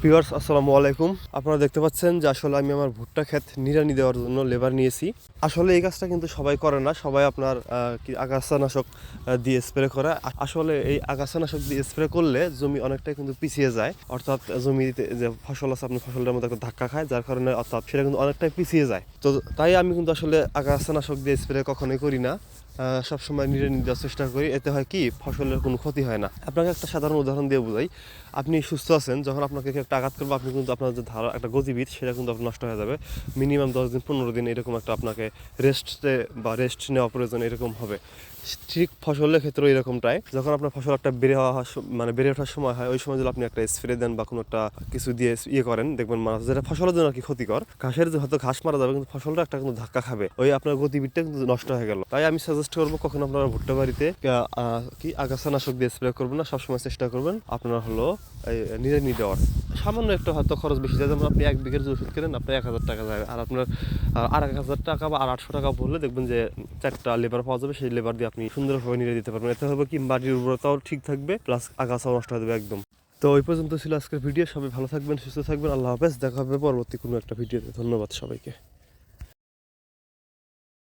Viewers আসসালামু আলাইকুম। আপনারা দেখতে পাচ্ছেন যে আসলে আমি আমার ভুট্টা ক্ষেত নিড়ানি দেওয়ার জন্য লেবার নিয়েছি। আসলে এই কাজটা কিন্তু সবাই করে না, সবাই আপনার আগাছানাশক দিয়ে স্প্রে করে। আসলে এই আগাছানাশক দিয়ে স্প্রে করলে জমি অনেকটাই কিন্তু পিছিয়ে যায়, অর্থাৎ জমিতে যে ফসল আছে আপনি ফসলটার মধ্যে একটা ধাক্কা খায়, যার কারণে অর্থাৎ সেটা কিন্তু অনেকটাই পিছিয়ে যায়। তো তাই আমি কিন্তু আসলে আগাছানাশক দিয়ে স্প্রে কখনোই করি না, সবসময় নিড়ানি দেওয়ার চেষ্টা করি। এতে হয় কি, ফসলের কোনো ক্ষতি হয় না। আপনাকে একটা সাধারণ উদাহরণ দিয়ে বোঝাই। আপনি সুস্থ আছেন, যখন আপনাকে একটা আঘাত করবে, আপনি কিন্তু আপনার যে ধারা একটা গতিবিধ সেটা কিন্তু আপনার নষ্ট হয়ে যাবে। মিনিমাম 10 দিন 15 দিন এরকম একটা আপনাকে রেস্ট নেওয়া প্রয়োজন, এরকম হবে। ঠিক ফসলের ক্ষেত্রেও এরকমটাই, যখন আপনার ফসল একটা বেড়ে ওঠার সময় হয়, ওই সময় যদি আপনি একটা স্প্রে দেন বা কোনো একটা কিছু দিয়ে করেন, দেখবেন যেটা ফসলের জন্য আর কি ক্ষতিকর, ঘাসের যে হয়তো ঘাস মারা যাবে, কিন্তু ফসলটা একটা কিন্তু ধাক্কা খাবে, ওই আপনার গতিবিধটা কিন্তু নষ্ট হয়ে গেল। তাই আমি সাজেস্ট করবো, কখন আপনারা ভুট্টা বাড়িতে আগাছানাশক দিয়ে স্প্রে করবেন না, সবসময় চেষ্টা করবেন আপনারা হলো নিড়ানি দেওয়ার। সামান্য একটা হয়তো খরচ বেশি যায়, যেমন আপনি 1 বিঘের যে ওষুধ কেনেন আপনার 1000 টাকা যায়, আর আপনার আর 1000 টাকা বা আর 800 টাকা বললে দেখবেন যে 4টা লেবার পাওয়া যাবে, সেই লেবার দিয়ে আপনি সুন্দরভাবে নিড়ে দিতে পারবেন। এতে হবে কি, মাটির উর্বরতাও ঠিক থাকবে, প্লাস আগাছাও নষ্ট হয়ে যাবে একদম। তো ওই পর্যন্ত ছিল আজকের ভিডিও। সবাই ভালো থাকবেন, সুস্থ থাকবেন। আল্লাহ হাফেজ। দেখা হবে পরবর্তী কোনো একটা ভিডিওতে। ধন্যবাদ সবাইকে।